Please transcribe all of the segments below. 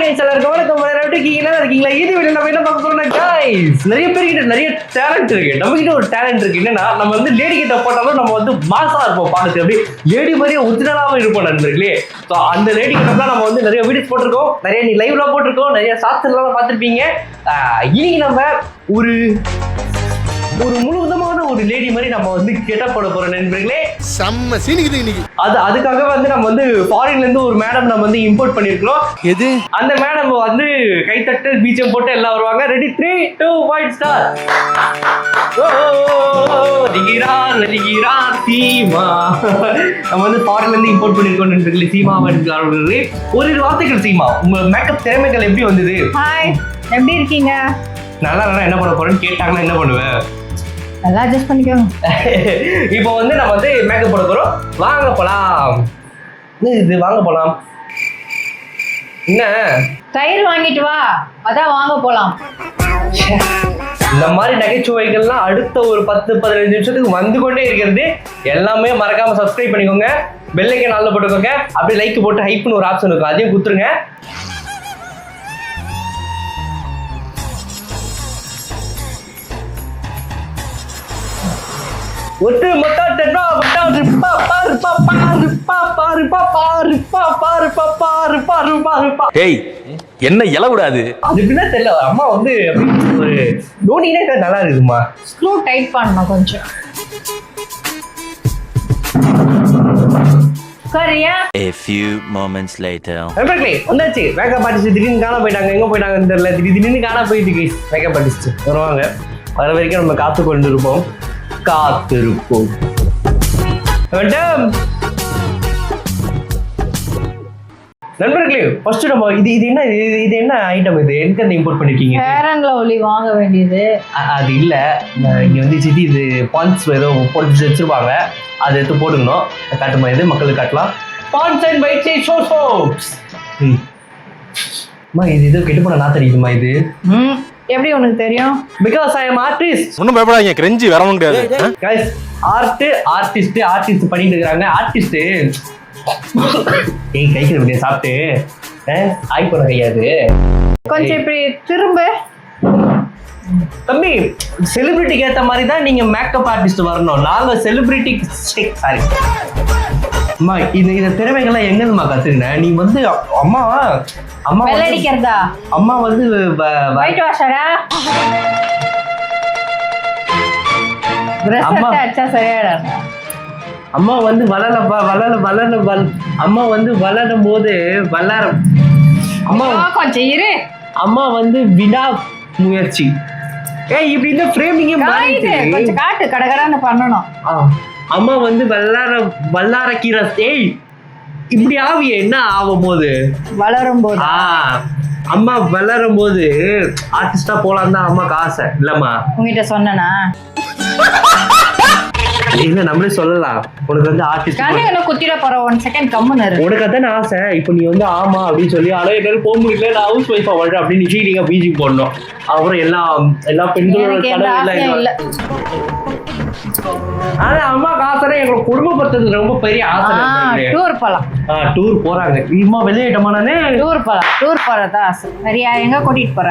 Guys எல்லாருக்கும் வணக்கம். எப்படி இருக்கீங்களா? இது வீடியோ நம்ம என்ன பார்க்க போறோம்னா गाइस நிறைய பேர் கிட்ட நிறைய டாலன்ட் இருக்கு. நம்ம கிட்ட ஒரு டாலன்ட் இருக்கு. என்னன்னா நம்ம வந்து லேடி கிட்ட போட்டாலும் நம்ம வந்து மாஸா இருப்போம். பாருங்க அப்படி லேடி மாதிரியே ஒரிஜினலாவே இருப்போம் நண்பர்களே. சோ அந்த லேடி கிட்ட தான் நம்ம வந்து நிறைய வீடியோஸ் போட்டுருக்கோம். நிறைய நீ லைவ்ல போட்டுருக்கோம். நிறைய ஷார்ட்ஸ் எல்லாம் பார்த்திருப்பீங்க. இன்னைக்கு நம்ம ஒரு முழுவதுமான ஒரு லேடி மாதிரி நம்ம வந்து கெட்டப் போட போறோம் நண்பர்களே. செம்ம சீனிக்குது இன்னைக்கு. அதுக்காக வந்து நம்ம வந்து ஃபாரின்ல இருந்து ஒரு மேடம் நம்ம வந்து இம்போர்ட் பண்ணிருக்கோம். எது அந்த மேடம் வந்து கைத்தட்டு பீச்சம் போட்டு எல்லாம் வருவாங்க. Ready 3 2 1 start. சீமா நம்ம வந்து ஃபாரின்ல இருந்து இம்போர்ட் பண்ணிருக்கோம் நண்பர்களே. சீமா அவர்களே ஒரு வார்த்தைகள் சீமா, உங்க மேக்கப் திறமைகள் எப்படி வந்தது? ஹாய், எப்படி இருக்கீங்க? நல்லா என்ன பண்ண போறேன்னு கேட்டாங்கன்னா என்ன பண்ணுவேன்? நல்லா அட்ஜஸ்ட் பண்ணிக்கோங்க. இப்போ வந்து நம்ம வந்து மேக்கப் போட போறோம். வாங்க போலாம். இது வாங்க போலாம். என்ன தயிர் வாங்கிட்டு வா, அதான் வாங்க போலாம். இந்த மாதிரி நகைச்சுவைகள்லாம் அடுத்த ஒரு 10-15 நிமிஷத்துக்கு வந்து கொண்டே இருக்கிறது. எல்லாமே மறக்காம சப்ஸ்கிரைப் பண்ணிக்கோங்க. பெல் ஐகான் ஆல்ல போட்டுக்கோங்க. அப்படியே லைக் போட்டு ஹைப்னு ஒரு ஆப்ஷன் இருக்கும், அதையும் குத்துருங்க. ஒட்டு மொத்தா டெட்டா மொத்தா ரிப்பா பாருப்பா பாருப்பா பாருப்பா பாருப்பா பாருப்பா பாருப்பா பாருப்பா. ஏய் என்ன இலவுடாது? அது எப்படின்னா தெரியல. அம்மா வந்து ஒரு நோண்டினே நல்லா இருக்குமா. ஸ்க்ரூ டைட் பண்ணணும் கொஞ்சம். சரியா? A few moments later. நண்பர்களே வந்தாச்சு. மேக்கப் ஆர்டிஸ்ட் திடீர்னு காண போயிட்டாங்க. எங்க போயிட்டாங்கன்னு தெரியல. திடீர்னு காண போயிட்டு மேக்கப் ஆர்டிஸ்ட் வருவாங்க. வர வரைக்கும் நம்ம காத்து கொண்டு இருப்போம். காத்திருப்போம். நண்பர்களே ஃபர்ஸ்ட் நம்ம இது என்ன ஐட்டம்? இது எங்க இருந்து இம்போர்ட் பண்ணிருக்கீங்க? ஃபேர் அண்ட் லவ்லி வாங்க வேண்டியது. அது இல்ல, இங்க வந்து சிட்டி இது பான்ஸ் ஏதோ போட்டு வச்சிருப்பாங்க. அதை எடுத்து போட்டுக்கணும். காட்டுமா, இது மக்களுக்கு காட்டலாம். Pond's and white side show soaps. இது கெட்டு போன நான் தெரியுமா? இது எப்படி உனக்கு தெரியும்? Because I am artist. ஒன்றும் பயப்படாதீங்க, கிரெஞ்சி வரவும் முடியாது. கைஸ் ஆர்டிஸ்ட் பண்ணிட்டு இருக்காங்க. ஆர்டிஸ்ட் ஏய் கைக்கு அப்படியே சாப்பிட்டு ஆய் பண்ண கையாது. கொஞ்சம் இப்படி திரும்ப. தம்பி செலிபிரிட்டிக்கு ஏற்ற மாதிரி தான் நீங்க மேக்கப் ஆர்டிஸ்ட் வரணும். நாங்க செலிபிரிட்டி சாரி அம்மா. இந்த திறமைகள்லாம் எங்கேருந்துமா கத்துக்கின? நீ வந்து அம்மா வெள்ளடிக்கிறதா? அம்மா வந்து ஒயிட் வாஷரா? அம்மா அச்சா சரியாடா. அம்மா வந்து அம்மா வந்து வளரும் போது அம்மா கொஞ்சம் இரு. அம்மா வந்து விடா முயற்சி. ஏய் இப்படி இந்த ஃப்ரேமிங்கே மாறிடுச்சு. கொஞ்சம் காட்டு கடகடான்னு பண்ணணும். அம்மா வந்து வல்லார கீரை. ஏய் இப்படி ஆவிய என்ன ஆகும் போது? வளரும் போது. அம்மா வளரும் போது ஆர்டிஸ்டா போலாம் தான் அம்மாக்கு ஆசை இல்லம்மா. உங்ககிட்ட சொன்னனா? இல்ல நம்மளே சொல்லலாம். உனக்கு வந்து ஆர்டிஸ்ட் கண்ணு குத்திர போற 1 செகண்ட் கம்முன்னு இரு. உனக்கு அதான ஆசை. இப்போ நீ வந்து ஆமா அப்படின்னு சொல்லி என்னால போக முடியல, நான் ஹவுஸ் ஒய்ஃபா வாழ்றேன் அப்படின்னு ஃபீலிங்கா பிஜி போடணும். அப்புறம் எல்லா பெண்களோட கனவு இல்ல. ஆனா அம்மா காசை எங்களோட குடும்பப்படுத்துறது ரொம்ப பெரிய ஆசை. டூர் போலாம். டூர் போறாங்க. இம்மா வெளியிட்டமா நானே டூர் போலாம். டூர் போறதா ஆசை. சரியா? எங்க கூட்டிட்டு போற?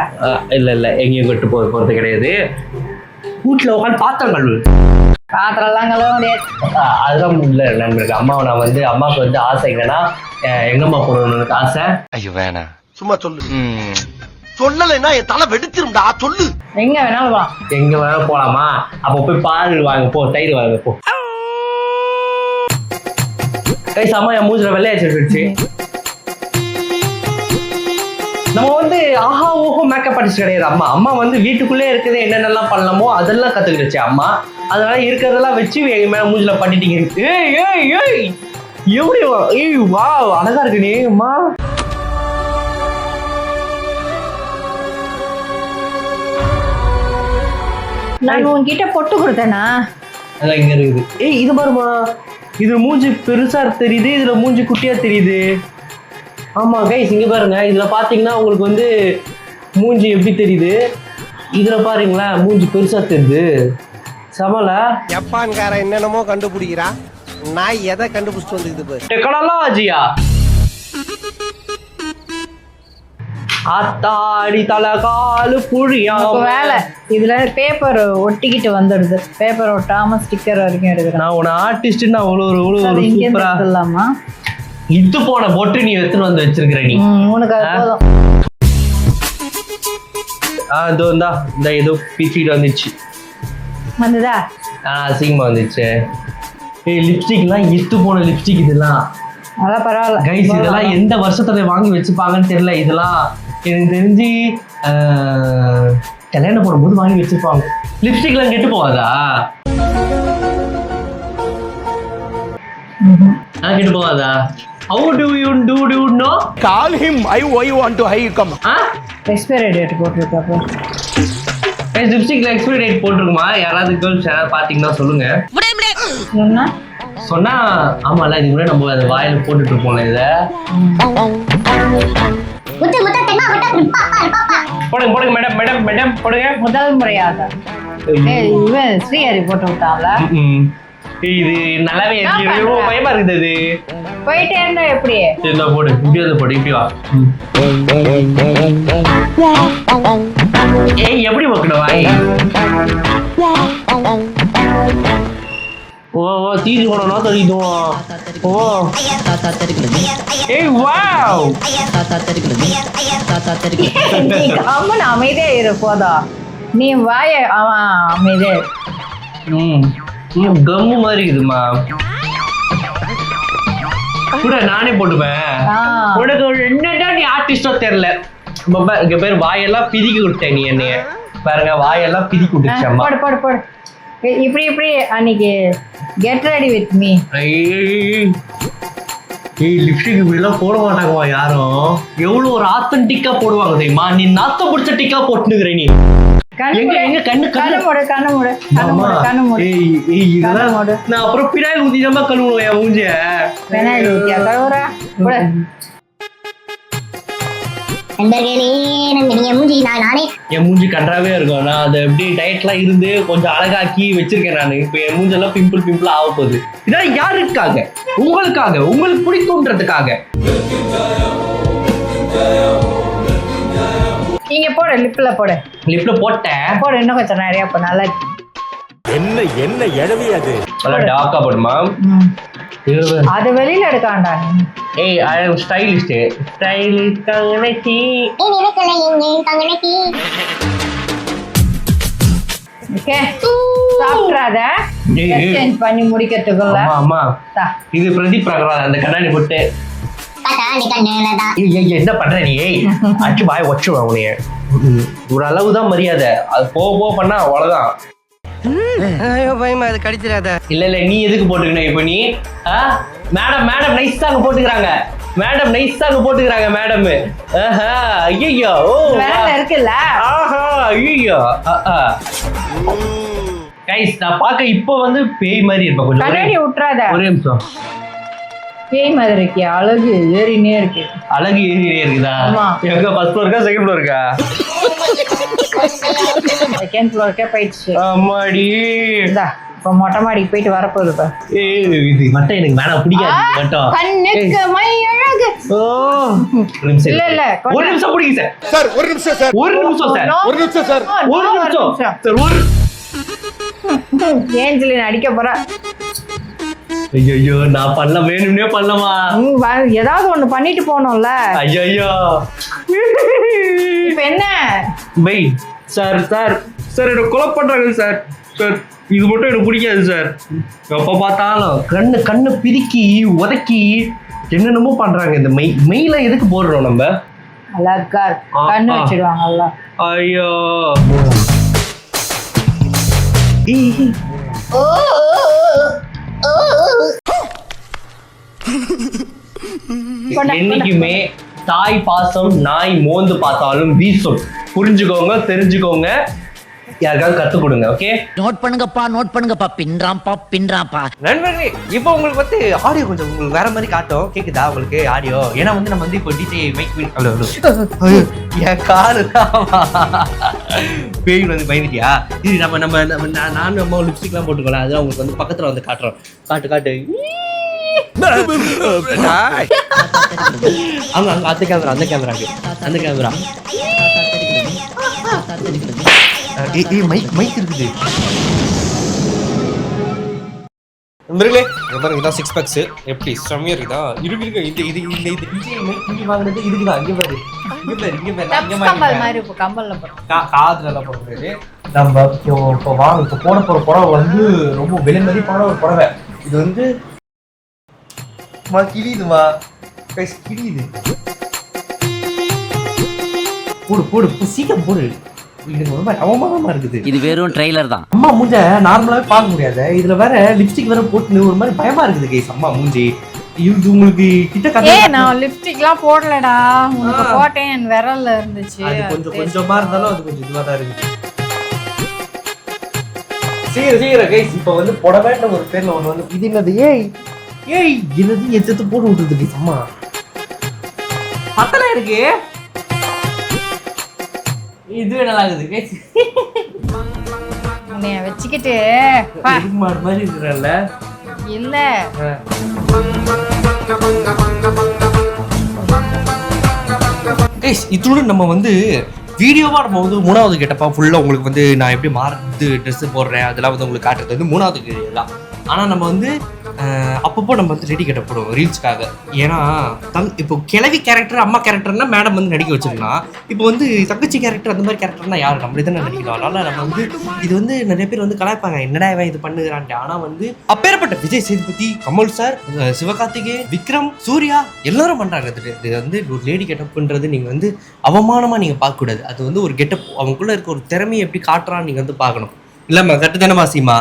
இல்ல எங்கேயும் கூட்டு போறது கிடையாது. வீட்டுல உட்காந்து பாத்திரம் கழுவு. பாத்திரம்லாம் கழுவ முடியாது. அதுதான் இல்ல நண்பருக்கு. அம்மாவுக்கு வந்து ஆசை என்னன்னா எங்கம்மா போடணும்னு ஆசை. ஐயோ வேணாம், சும்மா சொல்லு. சொல்லலைன்னா என் தலை வெடிச்சிரும்டா. சொல்லு. எங்க வேணாலும் வா. எங்க வேணாலும் போலாமா? அப்ப போய் பால் வாங்க போ, தயிர் வாங்க போ. அம்மா என் மூஞ்சில வெள்ளையாச்சு. நம்ம வந்து ஆஹா ஓஹோ மேக்கப் ஆர்டிஸ்ட் கிடையாது. அம்மா வந்து வீட்டுக்குள்ளே இருக்குது என்னென்னலாம் பண்ணலாமோ அதெல்லாம் கத்துக்கிடுச்சு அம்மா. அதனால இருக்கிறதெல்லாம் வச்சு எங்க மேல மூஞ்சில பண்ணிட்டீங்க. எப்படி வா அழகா இருக்கு நீ அம்மா. நான் உன்கிட்ட பொட்டு கொடுத்தேனா? அதான் இங்க இருக்குது. இது பாருமா, இது மூஞ்சி பெருசா தெரியுது, இதுல மூஞ்சி குட்டியா தெரியுது. ஆமா கைஸ் இங்க பாருங்க. இதுல பாத்தீங்கன்னா உங்களுக்கு வந்து மூஞ்சி எப்படி தெரியுது, இதுல பாருங்களா மூஞ்சி பெருசா தெரியுது. சமல ஜப்பான்காரன் என்னென்னமோ கண்டுபிடிக்கிறா. நான் எதை கண்டுபிடிச்சிட்டு வந்துக்குது பாரு. டெக்னாலஜியா ஆத்தாடி தலகாலு புழியா நமக்கு வேலை இதுல பேப்பர் ஒட்டிக்கிட்டு வந்துடுது. பேப்பர் ஒட்டாம ஸ்டிக்கர் வரைக்கும் எடுக்கிறேன். நான் உன ஆர்டிஸ்ட் நான் அவ்வளவு இங்கே சூப்பரா இல்லாமா இது போன போட்டு நீ எடுத்துன்னு வந்து வச்சிருக்கிற நீ. உனக்கு அது போதும். இதோ இந்த ஏதோ பிச்சுக்கிட்டு வந்துச்சு. வந்துதா அசிங்கமா வந்துச்சு. லிப்ஸ்டிக்லாம் இத்து போன லிப்ஸ்டிக் இதெல்லாம். அதெல்லாம் பரவாயில்ல கைஸ் இதெல்லாம் எந்த வருஷத்துல வாங்கி வச்சுப்பாங்கன்னு தெரியல. இதெல்லாம் எனக்கு தெரிஞ்சு கல்யாணம் போடும்போது வாங்கி வச்சிருப்பாங்க. லிப்ஸ்டிக்லாம் கெட்டு போகாதா? கெட்டு போகாதா? How do you know? Call him. I want to high come. Expiry date போட்டுருக்கப்போ லிப்ஸ்டிக்ல எக்ஸ்பைரி டேட் போட்டிருக்குமா? யாராவது கேர்ள்ஸ் யாராவது பாத்தீங்கன்னா சொல்லுங்க. சொன்னா ஆமால இது கூட நம்ம அந்த வாயில போட்டுட்டு இருப்போம்ல இத. போடுங்க மேடம் போடுங்க. முதல் முறையாக இவன் ஸ்ரீஹரி போட்டு விட்டான்ல. இது நல்லாவே ரொம்ப பயமா இருக்குது. அது போயிட்டே இருந்தா எப்படி? என்ன போடு இப்படி வந்து போடு இப்படி வா. எப்படி வைக்கணும் வாய்? ஓ தீரி போனோம்னா தெரியுதும். வாவ் நீ கம்மன் அமைதியா இரு போதும். நீ வாய அவன் அமைதியா கம்மு மாதிரி இருக்குதுமா. கூட நானே போட்டுப்பேன். உனக்கு என்னதான் நீ ஆர்டிஸ்டோ தெரியல. இங்க பேர் வாயெல்லாம் பிதிக்கி விட்டேன். நீ என்னைய பாருங்க வாயெல்லாம் பிதிக்கி விட்டுச்சு. போடு இப்படி அன்னைக்கு get ready with me. Lipstick இப்படி எல்லாம் போட மாட்டாங்கம்மா யாரும். எவ்வளவு ஒரு ஆத்தன்டிக்கா போடுவாங்க தெரியுமா? நீ நாத்த பிடிச்ச டிக்கா போட்டுனுக்குற நீ. நான் அப்புறம் பினாயில் ஊத்திதாம கழுவுணும் என் மூஞ்சிய. என் மூஞ்சி கன்றாவே இருக்கும். நான் அதை எப்படி டயட்லாம் இருந்து கொஞ்சம் அழகாக்கி வச்சிருக்கேன் நான். இப்ப என் மூஞ்செல்லாம் பிம்பிள் ஆக போகுது. இதான் யாருக்காக? உங்களுக்காக, உங்களுக்கு பிடிக்கும்ன்றதுக்காக. நீங்க போடு லிப்ல போட்டேன் போடு. இன்னும் கொஞ்சம் நிறைய நல்லா என்ன எழவி அது டார்க்கா போடுமா? அது வெளியில எடுக்காண்டா. ஏய் ஐ அம் ஸ்டைலிஸ்ட். ஸ்டைலிஷ் தங்கச்சி. ஓகே சாப்பிட்றாத. சேஞ்ச் பண்ணி முடிக்கிறதுக்குள்ள. ஆமா இது பிரதீப் பிரகராஜ் அந்த கண்ணாடி போட்டு என்ன பண்ற நீ? அச்சு பாய் வச்சுருவேன் உனைய. ஒரு அளவுதான் மரியாதை. அது போக பண்ணா அவ்வளவுதான். பயமா அது கடிச்சிடாத. இல்ல நீ எதுக்கு போட்டுக்கணும் இப்ப நீ? மேடம் நைஸாக போட்டுக்கிறாங்க. மேடம் ஐயோ வேலை இருக்குல்ல. ஐயோ கைஸ் நான் பார்க்க இப்ப வந்து பேய் மாதிரி இருப்பேன். கொஞ்சம் கண்ணாடி விட்டுறாத. ஒரே நிமிஷம். பேய் மாதிரி இருக்கியா? அழகு ஏறினே இருக்கு. அழகு ஏறினே இருக்குதா? எங்க ஃபர்ஸ்ட் ஃப்ளோர்க்கா செகண்ட் ஃப்ளோர்க்கா? செகண்ட் ஃப்ளோர்க்கே போயிடுச்சு. அம்மாடி இந்தா இப்போ மொட்டை மாடிக்கு போயிட்டு வரப்போகுது பா. இது மட்டும் எனக்கு வேணாம் பிடிக்காது. மட்டும் கண்ணுக்கு மை அழகு. ஓ இல்ல ஒரு நிமிஷம் பிடிங்க சார். ஒரு நிமிஷம் சார். ஏஞ்சலின் அடிக்க போறா. ஐயோ நான் பண்ணல. வேணும்னே பண்ணலாமா? ஏதாவது ஒண்ணு பண்ணிட்டு போனோம்ல. ஐயோ இப்ப என்ன பை சார் என்ன கொலை பண்றாங்க சார். இது மட்டும் எனக்கு பிடிக்காது சார். எப்ப பார்த்தாலும் கண்ணு பிரிக்கி உதக்கி என்னென்னமோ பண்றாங்க. இந்த மெயில எதுக்கு போடுறோம் நம்ம? அழகா கண்ணு வச்சிடுவாங்கல்ல. ஐயோ என்னைக்குமே தாய் பாசம் நாய் மோந்து பார்த்தாலும் வீசும். புரிஞ்சுக்கோங்க, தெரிஞ்சுக்கோங்க, யாருக்காவது கத்து கொடுங்க. ஓகே நோட் பண்ணுங்கப்பா. பின்றாம்பா நண்பர்களே, இப்போ உங்களுக்கு வந்து ஆடியோ கொஞ்சம் உங்களுக்கு வேற மாதிரி காட்டும். கேக்குதா உங்களுக்கு ஆடியோ? ஏன்னா வந்து நம்ம வந்து இப்போ டிஜே மைக் என் காலு பேய் வந்து பயந்துட்டியா? இது நானும் நம்ம லிப்ஸ்டிக்லாம் போட்டுக்கலாம். அது உங்களுக்கு வந்து பக்கத்துல வந்து காட்டுறோம். காட்டு அங்க அங்க அந்த கேமராக்கு அந்த கேமரா மைக் இருக்குது. நண்பர்களே இங்க பாருங்க, இதான் 6 பேக்ஸ். எப்படி செம்மையா இருக்குதா? இருக்கு இந்த இங்க வாங்குனது இதுக்குதான். இங்க பாரு கம்பல் மாதிரி இப்போ கம்பல்ல போறோம். காதுல எல்லாம் போடுறது. நம்ம இப்போ போட போற புடவை வந்து ரொம்ப விலை மதிப்பான ஒரு புடவை. இது வந்து கிழியுதுமா, கிழியுது. போடு சீக்கிரம் போடு. இது ரொம்ப அவமானமா இருக்குது. இது வெறும் ட்ரெய்லர் தான். அம்மா மூஞ்ச நார்மலாவே பார்க்க முடியாது, இதுல வேற லிப்ஸ்டிக் வேற போட்டு ஒரு மாதிரி பயமா இருக்குது கைஸ். அம்மா மூஞ்சி இது உங்களுக்கு கிட்ட கதை. நான் லிப்ஸ்டிக்லாம் போடலடா, உனக்கு போட்டேன், என் விரல்ல இருந்துச்சு. அது கொஞ்சமா இருந்தாலும் அது கொஞ்சம் இதுவா தான் இருக்கு. சீக்கிரம் கைஸ், இப்போ வந்து புடவைன்ற ஒரு பேர்ல ஒண்ணு வந்து இது என்னது? ஏய் என்னது எச்சத்து போட்டு விட்டுருது கைஸ். அம்மா பத்தல இருக்கு. இது நல்லா இருக்குது கைஸ். உன்னைய வச்சுக்கிட்டு மாதிரி இருக்குறல்ல. இல்ல கைஸ், இதோட நம்ம வந்து வீடியோவா நம்ம வந்து 3வது கெட்டப்பா ஃபுல்லா உங்களுக்கு வந்து நான் எப்படி மாறுது ட்ரெஸ் போடுறேன் அதெல்லாம் வந்து உங்களுக்கு காட்டுறது வந்து 3வது எல்லாம். ஆனா நம்ம வந்து அப்பப்போ நம்ம வந்து ரெடி கெட்ட போடுவோம் ரீல்ஸ்க்காக. ஏன்னா இப்போ கிழவி கேரக்டர் அம்மா கேரக்டர்னா மேடம் வந்து நடிக்க வச்சிருக்கலாம். இப்போ வந்து தங்கச்சி கேரக்டர் அந்த மாதிரி கேரக்டர்னா யாரு நம்மளே தான் நடிக்கலாம். அதனால நம்ம வந்து இது வந்து நிறைய பேர் வந்து கலாய்ப்பாங்க, என்னடா இவன் இது பண்ணுறான்ட்டு. ஆனா வந்து அப்பேற்பட்ட விஜய் சேதுபதி, கமல் சார், சிவகார்த்திகேயன், விக்ரம், சூர்யா எல்லாரும் பண்றாங்க. இது வந்து ஒரு லேடி கெட்டப்ன்றது நீங்க வந்து அவமானமா நீங்க பார்க்க கூடாது. அது வந்து ஒரு கெட்டப், அவங்களுக்குள்ள இருக்க ஒரு திறமையை எப்படி காட்டுறான்னு நீங்க வந்து பார்க்கணும். இல்லம்மா கட்டு தானே வாசிமா?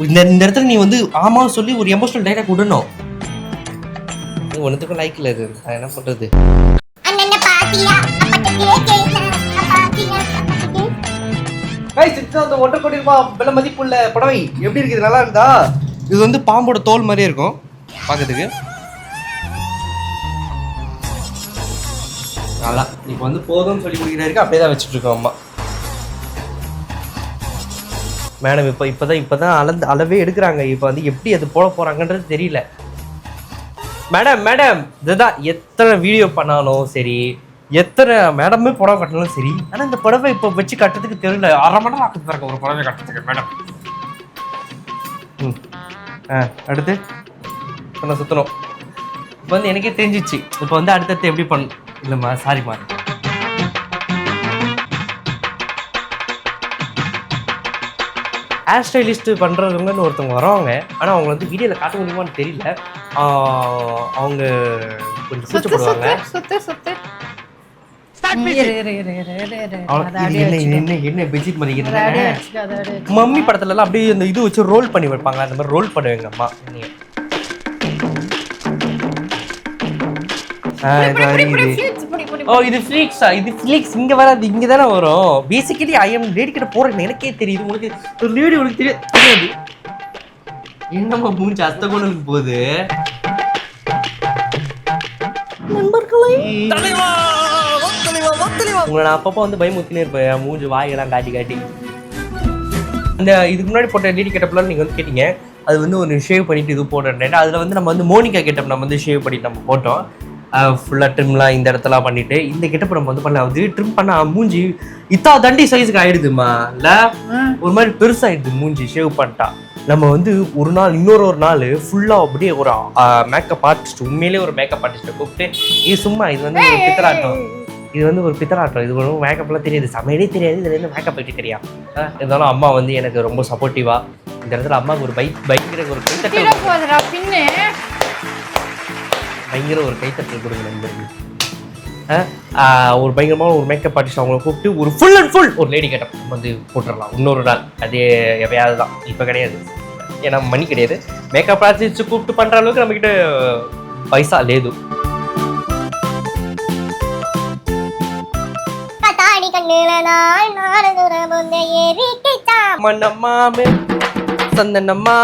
இந்த இடத்துல நீ வந்து ஆமா சொல்லி ஒரு எமோஷனல் டைலாக் விடணும். ஒன்னுத்துக்கும் லைக் இல்ல, இது என்ன பண்றது? அந்த 1.5 கோடி ரூபாய் விலை மதிப்புள்ள புடவை எப்படி இருக்குது? நல்லா இருக்குதா? இது வந்து பாம்போட தோல் மாதிரியே இருக்கும் பார்க்கறதுக்கு. நல்லா இப்போ வந்து போதும்னு சொல்லி கொடுக்குறாரு, அப்படியே தான் வச்சுட்டு இருக்கோம் அம்மா. மேடம் இப்போதான் அளவே எடுக்கிறாங்க. இப்போ வந்து எப்படி அது போட போறாங்கன்றது தெரியல. மேடம் இதுதான் எத்தனை வீடியோ பண்ணாலும் சரி, எத்தனை மேடமே புடவை கட்டினாலும் சரி, ஆனால் இந்த புடவை இப்போ வச்சு கட்டுறதுக்கு தெரியல. 1/2 மணி நேரம் ஆக்குது பாருங்க ஒரு புடவை கட்டுறதுக்கு மேடம். அடுத்து இப்போ சுற்றணும். இப்போ வந்து எனக்கே தெரிஞ்சிச்சு இப்போ வந்து அடுத்தடுத்து எப்படி பண்ண. இல்லைம்மா சாரிம்மா. ஹேர் ஸ்டைலிஸ்ட் பண்ணுறவங்கன்னு ஒருத்தவங்க வரவங்க, ஆனால் அவங்க வந்து வீடியோவில் காட்ட முடியுமான்னு தெரியல. அவங்க கொஞ்சம் கூச்சப்படுவாங்க. என்ன பெட்ஷீட் மதிக்கிறது? மம்மி படத்துல எல்லாம் அப்படியே அந்த இது வச்சு ரோல் பண்ணி வைப்பாங்க, அந்த மாதிரி ரோல் பண்ணுவாங்க அம்மா. இது ஃப்ளீக்ஸா? இது ஃப்ளீக்ஸ் இங்க வராது, இங்க தானே வரும். பேசிக்கலி ஐ எம் லேடி கிட்ட போறேன், எனக்கே தெரியுது. உங்களுக்கு ஒரு லேடி உனக்கு தெரியாது. என்னம்மா மூஞ்சி அஸ்தகோணலுக்கு போகுது? உங்களை நான் அப்பப்போ வந்து பயமுத்தினே இருப்பேன், மூஞ்சி வாயெல்லாம் காட்டி. அந்த இதுக்கு முன்னாடி போட்ட லேடி கெட்டப்லாம் நீங்க வந்து கேட்டீங்க, அது வந்து ஒரு ஷேவ் பண்ணிட்டு இது போடுறேன். அதுல வந்து நம்ம வந்து மோனிகா கெட்டப் நம்ம வந்து ஷேவ் பண்ணிட்டு நம்ம போட்டோம். ஃபுல்லாக ட்ரிம்லாம் இந்த இடத்துலாம் பண்ணிட்டு இந்த கெட்டப் நம்ம வந்து பண்ணலாம். அது ட்ரிம் பண்ண மூஞ்சி இத்தா தண்டி சைஸுக்கு ஆயிடுதுமா, இல்லை ஒரு மாதிரி பெருசாகிடுது மூஞ்சி ஷேவ் பண்ணிட்டா. நம்ம வந்து ஒரு நாள் இன்னொரு நாள் ஃபுல்லாக அப்படியே ஒரு மேக்கப் ஆர்டிஸ்ட், உண்மையிலே ஒரு மேக்கப் ஆர்டிஸ்ட்டை கூப்பிட்டு இது சும்மா இது வந்து ஒரு பித்தலாட்டம், இது வந்து ஒரு பித்தலாட்டம், இது ஒரு மேக்கப்லாம் தெரியாது, சமையலே தெரியாது, இதுல இருந்து மேக்கப் வைக்க தெரியா. இருந்தாலும் அம்மா வந்து எனக்கு ரொம்ப சப்போர்ட்டிவா. இந்த இடத்துல அம்மாவுக்கு ஒரு பயங்கர ஒரு பயங்கர ஒரு கைத்தட்டல் கொடுங்க நண்பர்கள். ஒரு பயங்கரமான ஒரு மேக்கப் ஆர்டிஸ்ட் அவங்களை கூப்பிட்டு ஒரு ஃபுல் அண்ட் ஃபுல் ஒரு லேடி கெட்டப் வந்து போட்டுடலாம் இன்னொரு நாள். அதே எவையாவது தான், இப்போ கிடையாது, ஏன்னா மணி கிடையாது. மேக்கப் ஆர்டிஸ்ட் கூப்பிட்டு பண்ணுற அளவுக்கு நம்மக்கிட்ட பைசா லேது. மன்னம்மா சந்தனம்மா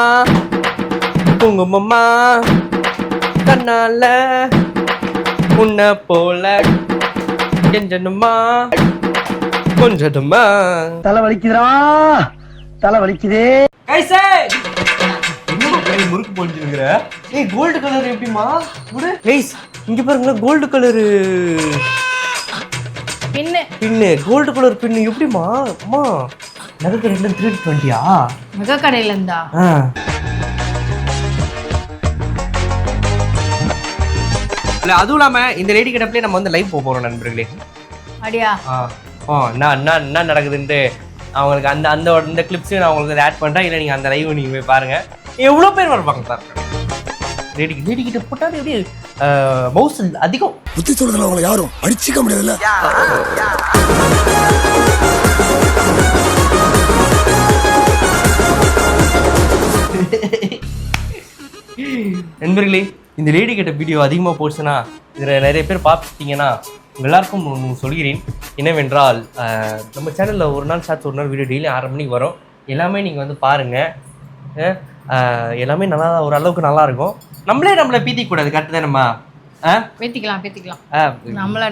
குங்குமம்மா கண்ணால உன்ன போல கெஞ்சனுமா கொஞ்சமா. தலை வலிக்குதா, தலை வலிக்குதே. முறுக்கு போட்டுருக்குற. ஏய் கோல்டு கலர் எப்படிமா? குடு. கைஸ் இங்க பாருங்க கோல்டு கலர் பின்னு கோல்டு கலர் பின்னு எப்படிமா? அம்மா நகை கடையில 320யா? நகை கடையில இருந்தா? அதுவும் இல்லாம இந்த லேடி கிட்டப்லயே நம்ம வந்து லைவ் போறோம் நண்பர்களே. அடியா? என்ன நடக்குதுன்ட்டு அவங்களுக்கு அந்த கிளிப்ஸையும் நான் உங்களுக்கு ஆட் பண்றேன். இல்லை நீங்க அந்த லைவ் நீங்க போய் பாருங்க. எவ்வளோ பேர் வருவாங்க சார் லேடி கிட்ட போட்டாலும் எப்படி மவுஸ் அதிகம் புத்தி சொல்றதுல அவங்களை யாரும் அடிச்சுக்க முடியாதுல்ல. நண்பர்களே இந்த லேடி கிட்ட வீடியோ அதிகமாக போச்சுன்னா இதில் நிறைய பேர் பார்த்துட்டீங்கன்னா எல்லாருக்கும் சொல்கிறேன் என்னவென்றால் நம்ம சேனலில் ஒரு நாள் சார்ஜ் ஒரு நாள் வீடியோ டெய்லி 6 மணிக்கு வரும். எல்லாமே நீங்கள் வந்து பாருங்கள். எல்லாமே நல்லா ஓரளவுக்கு நல்லா இருக்கும். நம்மளை பீத்திக்கூடாது. கரெக்டு தானேம்மா? பீத்திக்கலாம்.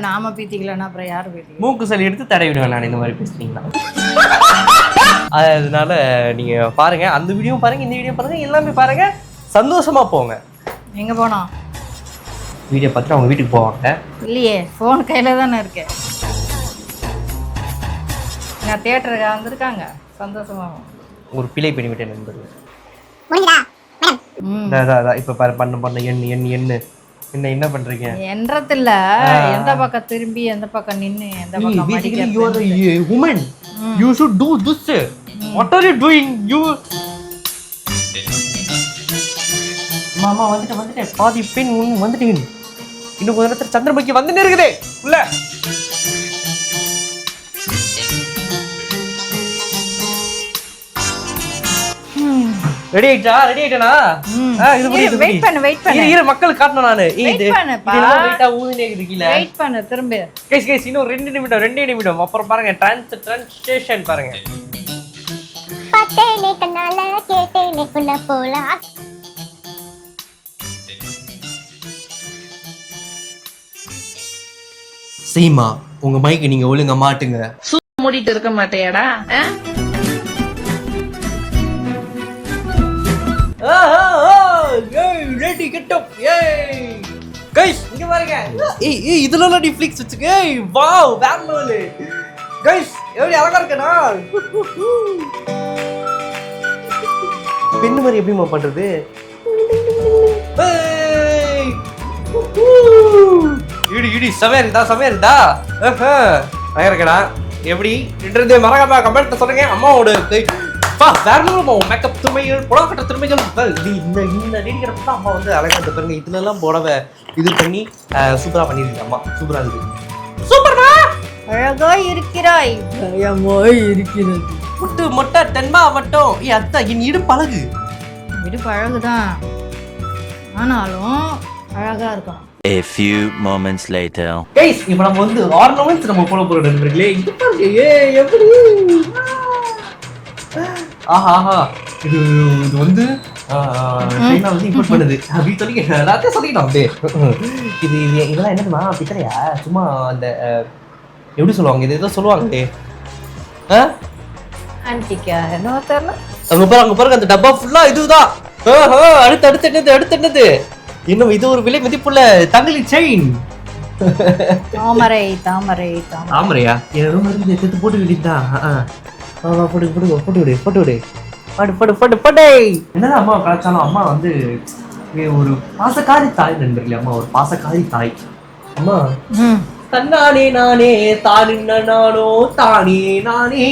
நாம பீத்திக்கலன்னா அப்புறம் யாரு பீத்திக்கலாம்? மூக்கு சளி எடுத்து தடவிடுவேன் நான் இந்த மாதிரி பேசுனீங்களா. அதனால நீங்கள் பாருங்கள், அந்த வீடியோ பாருங்கள், இந்த வீடியோ பாருங்கள், எல்லாமே பாருங்கள், சந்தோஷமாக போங்க. எங்க போனோம்? வீடியோ பார்த்துட்டு அவங்க வீட்டுக்கு போவாங்க. இல்லையே, ஃபோன் கையில தானே இருக்கேன். நான் தியேட்டருக்கு வந்திருக்காங்க, சந்தோஷமா ஒரு பிழை பண்ணிவிட்டேன் நண்பர்கள். இப்ப பண்ண என்ன பண்றீங்க? என்றதில்ல, எந்த பக்கம் திரும்பி எந்த பக்கம் நின்னு எந்த பக்கம் you are a woman, you should do this. What are you doing? You மாமா வந்துட்டேன் பாதி பெண் வந்துட்டீங்க. இன்னும் கொஞ்ச நேரத்துல சந்திரமுகி வந்து இருக்குதே உள்ள. ரெடி ஆயிட்டானா? இது புரியுது. வெயிட் பண்ணு இரு மக்கள் காட்டணும் நானு. இது இதெல்லாம் வெயிட்டா ஊதினே இருக்கு கீழ. வெயிட் பண்ணு திரும்ப. கைஸ் இன்னும் 2 நிமிடம் அப்புறம் பாருங்க ட்ரான்ஸ்லேஷன் பாருங்க. பட்டேனே கண்ணால கேட்டேனே குள்ள போல. சீமா உங்க மைக்கு நீங்க ஒழுங்கா மாட்டுங்க. மூடிட்டு இருக்க மாட்டேயாடா? Ready get up. கைஸ் இங்க பாருங்க. ஏய் இதெல்லாம் நெட்ஃபிளிக்ஸ் வச்சுக்க. வாவ் வேற லெவல். கைஸ் எப்படி அழகா இருக்கனா? பெண்ணு மாதிரி எப்படிமா பண்றது? இடி சமையா இருக்குதா? அழகா இருக்கடா. எப்படி இன்றது மறக்காம கமெண்ட்ல சொல்லுங்க. அம்மாவோட வேற மேக்கப் திறமைகள், புடவை திறமைகள். இந்த நீடிக்கிறப்ப அம்மா வந்து அழகா இந்த பாருங்க இதுல எல்லாம் புடவை இது பண்ணி சூப்பரா பண்ணிருக்கீங்க. அம்மா சூப்பரா இருக்கு. சூப்பர்மா அழகா இருக்கிறாய். புட்டு மொட்டை தென்மா வட்டம். அத்தா என் இடுப்பு அழகு. இடுப்பு அழகுதான், ஆனாலும் அழகா இருக்கும். A few moments later. Guys, இப்போ நம்ம வந்து ஆர்னமெண்ட்ஸ் நம்ம போட போறோம் நண்பர்களே. இது பாருங்க. எப்படி ஆஹா இது வந்து சைனா வந்து இம்போர்ட் பண்ணுது அப்படி சொல்லி எல்லாத்தையும் சொல்லிக்கிட்டோம். அப்படியே இது இதெல்லாம் என்னதுமா பித்தளையா? சும்மா அந்த எப்படி சொல்லுவாங்க, இது ஏதோ சொல்லுவாங்க ஆன்டிக்கா என்ன தெரியல. அங்க பாருங்க அந்த டப்பா ஃபுல்லா இதுதான். அடுத்து என்னது இன்னும் இது ஒரு விலை மதிப்புள்ள தங்கலி செயின். தாமரையா? என்ன எடுத்து போட்டு விடுதா? போட்டு என்னதான் அம்மா கலாச்சாரம். அம்மா வந்து ஒரு பாசக்காரி தாய் நண்பர்களே. அம்மா ஒரு பாசக்காரி தாய். அம்மா தன்னானே நானே தானோ தானே நானே.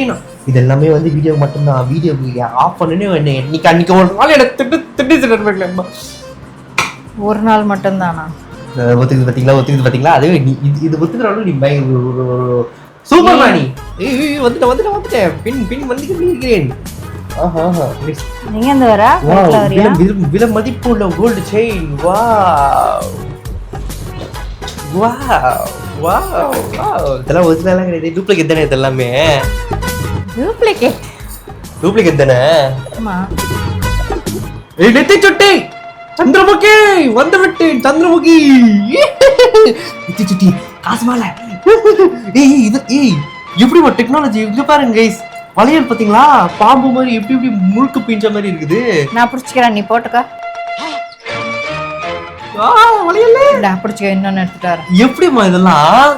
இது எல்லாமே வந்து வீடியோ மட்டும்தான். வீடியோ ஆஃப் பண்ணுன்னு அன்னைக்கு ஒரு நாள் எனக்கு திட்டு நண்பர்களே. அம்மா ஒரு நாள் மட்டும்தானா? ஒத்துக்குது பாத்தீங்களா? அதுவே இது ஒத்துக்கிறவங்க நீ சூப்பர் மானி. வந்துட்டேன் பின் வந்திருக்கிறேன். நீங்க எந்த வர விலை மதிப்புள்ள கோல்டு செயின். இதெல்லாம் ஒரிஜினலா கிடையாது, டூப்ளிகேட் தானே? இது எல்லாமே டூப்ளிகேட் தானே? நெத்தி சுட்டி சந்திரமுகி வந்து விட்டேன். சந்திரமுகி நெத்தி சுட்டி காசு மாலை. எப்படி ஒரு டெக்னாலஜி இங்க பாருங்க கைஸ். வளையல் பாத்தீங்களா? பாம்பு மாதிரி எப்படி முழுக்க பிஞ்ச மாதிரி இருக்குது. நான் புடிச்சுக்கிறேன், நீ போட்டுக்க. வளையல் பிடிச்சிக்க இன்னொன்னு எடுத்துட்டு வரேன். எப்படிமா இதெல்லாம்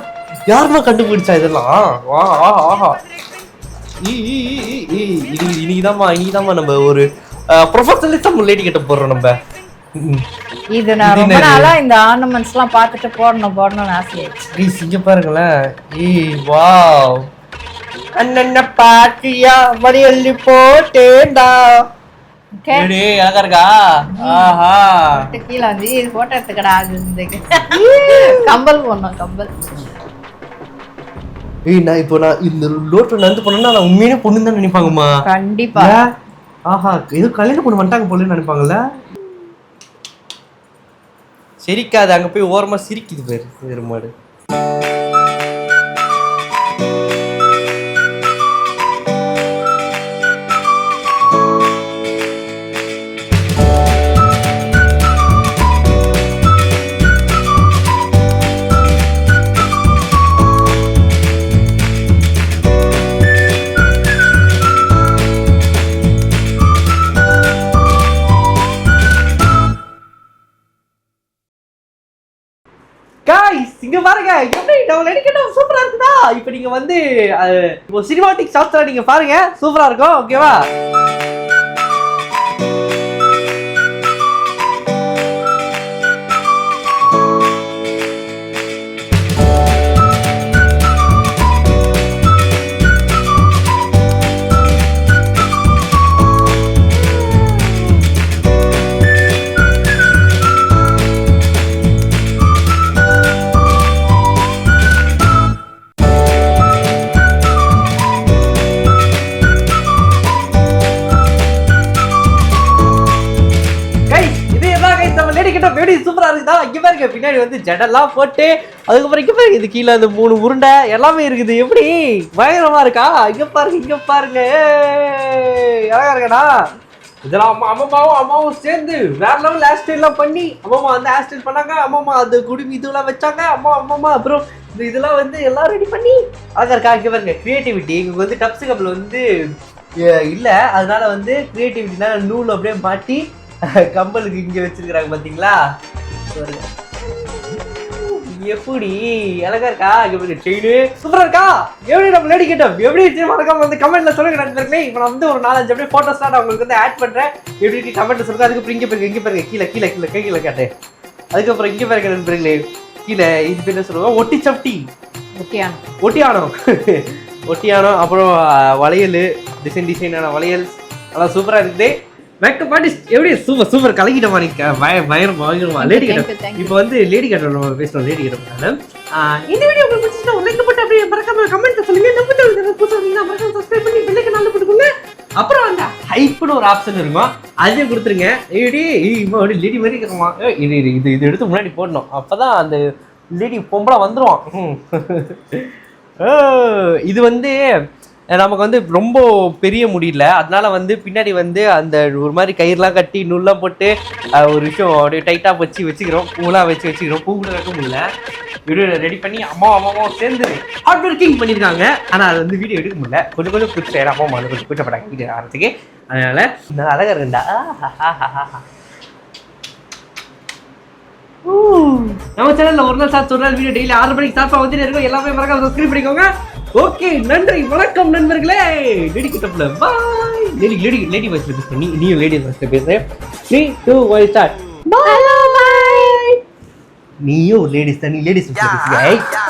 யாருமா கண்டுபிடிச்சா இதெல்லாம்? வா ஆஹா இன்னைக்குதாம்மா நம்ம ஒரு ப்ரொஃபஷனலிசம் லேடி கிட்ட போடுறோம் நம்ம. இது நான் ரொம்ப நாளா இந்த ஆர்னமெண்ட்ஸ் எல்லாம் பார்த்துட்டு போடணும்னு ஆசையாச்சு. இங்க பாருங்களேன். வாவ் அண்ணன் பாட்டியா வளையல் போட்டேண்டா. அழகா இருக்கா? ஆஹா கீழே வந்து போட்டோ எடுத்துக்கடா. கம்பல் போடணும் கம்பல். நான் இந்த லோட்டு நடந்து போனா நான் உண்மையிலே பொண்ணு தான் நினைப்பாங்கம்மா. கண்டிப்பா. ஆஹா ஏதோ கல்யாணம் பொண்ணு வந்துட்டாங்க போலன்னு நினைப்பாங்கல்ல. சிரிக்காது, அங்க போய் ஓரமா சிரிக்குது பேரு எருமாடு. இங்க பாருங்க எப்படி டபுள் எடிக்கேட் சூப்பரா இருக்குதா. இப்போ நீங்க வந்து இப்போ சினிமாட்டிக் ஷாட்ஸ்ல நீங்க பாருங்க சூப்பரா இருக்கும். ஓகேவா? சூப்பரா இருக்குதா? இங்க பாருங்க பின்னாடி வந்து ஜடெல்லாம் போட்டு அதுக்கப்புறம் இங்க பாருங்க இது கீழே அந்த 3 உருண்டை எல்லாமே இருக்குது. எப்படி பயங்கரமா இருக்கா? இங்க பாருங்க அழகா இருக்கடா. இதெல்லாம் அம்மாவும் சேர்ந்து வேற லெவல் ஹேர் ஸ்டைல் எல்லாம் பண்ணி அம்மா வந்து ஹேர் ஸ்டைல் பண்ணாங்க. அம்மா அந்த குடுமி இதெல்லாம் வச்சாங்க. அம்மா அப்புறம் இதெல்லாம் வந்து எல்லாம் ரெடி பண்ணி அழகா இருக்கா? இங்க பாருங்க கிரியேட்டிவிட்டி. இங்க வந்து டப்ஸ் கப்பல் வந்து இல்ல, அதனால வந்து கிரியேட்டிவிட்டினா நூல் அப்படியே மாட்டி கம்பலுக்கு இங்க வச்சிருக்காங்க பாத்தீங்களா? எப்படி அழகா இருக்கா? செயின் சூப்பரா இருக்கா? எப்படி நம்ம லேடி கேட்டோம் எப்படி மறக்காம வந்து கமெண்ட்ல சொல்லுங்க நண்பர்களே. இப்போ நான் வந்து ஒரு 4-5 அப்படியே போட்டோஸ் நான் உங்களுக்கு வந்து ஆட் பண்றேன். எப்படி கமெண்ட்ல சொல்லுங்க. அதுக்கப்புறம் இங்க பாருங்க கீழே கீழே காட்டு. அதுக்கப்புறம் இங்க பாருங்க நண்பர்களே கீழே இது பேர் சொல்லுவாங்க ஒட்டிச்சப்டி ஒட்டியானம். அப்புறம் வளையல் டிசைனான வளையல் எல்லாம் சூப்பரா இருக்குது. மேக்கப் ஆர்டிஸ்ட் எப்படி சூப்பர் கலக்கிட்டமா நீங்க பயங்கரமா லேடி கேட்டர். இப்போ வந்து லேடி கேட்டர் நம்ம பேசணும். லேடி கேட்டர் இந்த வீடியோ உங்களுக்கு பிடிச்சிருந்தா லைக் போட்டு அப்படியே மறக்காம கமெண்ட்ல சொல்லுங்க. நம்ம சேனலுக்கு புதுசா வந்தீங்கன்னா மறக்காம சப்ஸ்கிரைப் பண்ணி பெல் ஐகான் போட்டுக்கோங்க. அப்புறம் அந்த ஹைப்னு ஒரு ஆப்ஷன் இருக்கும் அதையும் கொடுத்துருங்க. இப்படி லேடி மாதிரி இருக்குமா? இது எடுத்து முன்னாடி போடணும். அப்பதான் அந்த லேடி பொம்பளை வந்துருவான். இது வந்து நமக்கு வந்து ரொம்ப பெரிய முடியல, அதனால வந்து பின்னாடி வந்து அந்த ஒரு மாதிரி கயிறுலாம் கட்டி நூல்லாம் போட்டு ஒரு விஷயம் அப்படியே டைட்டாக வச்சுக்கிறோம். பூலாம் வச்சுக்கிறோம். பூ கூட வைக்க முடியல. வீடியோ ரெடி பண்ணி அம்மாவும் சேர்ந்து ஹார்ட் ஒர்க்கிங் பண்ணியிருக்காங்க. ஆனால் அது வந்து வீடியோ எடுக்க முடியல. கொஞ்சம் பிடிச்ச அம்மா வந்து கொஞ்சம் கூச்சப்பட்டாங்க வீடியோ ஆகிறதுக்கு. அதனால நான் அழகாக இருந்தா நம்ம சேனல்ல ஒரு நாள் சார் ஒரு நாள் வீடியோ டெய்லி 6 மணிக்கு சார்பா வந்துட்டு இருக்கோம். எல்லாமே மறக்காம சப்ஸ்கிரைப் பண்ணிக்கோங்க. ஓகே நன்றி வணக்கம் நண்பர்களே. லேடி கிட்டப்ல பாய். லேடி வாய்ஸ்ல பேச நீயும் லேடி வாய்ஸ்ல பேசு. 3 2 1 ஸ்டார்ட். பை. நீயும் லேடிஸ் தான். நீ லேடிஸ் பேசுங்க.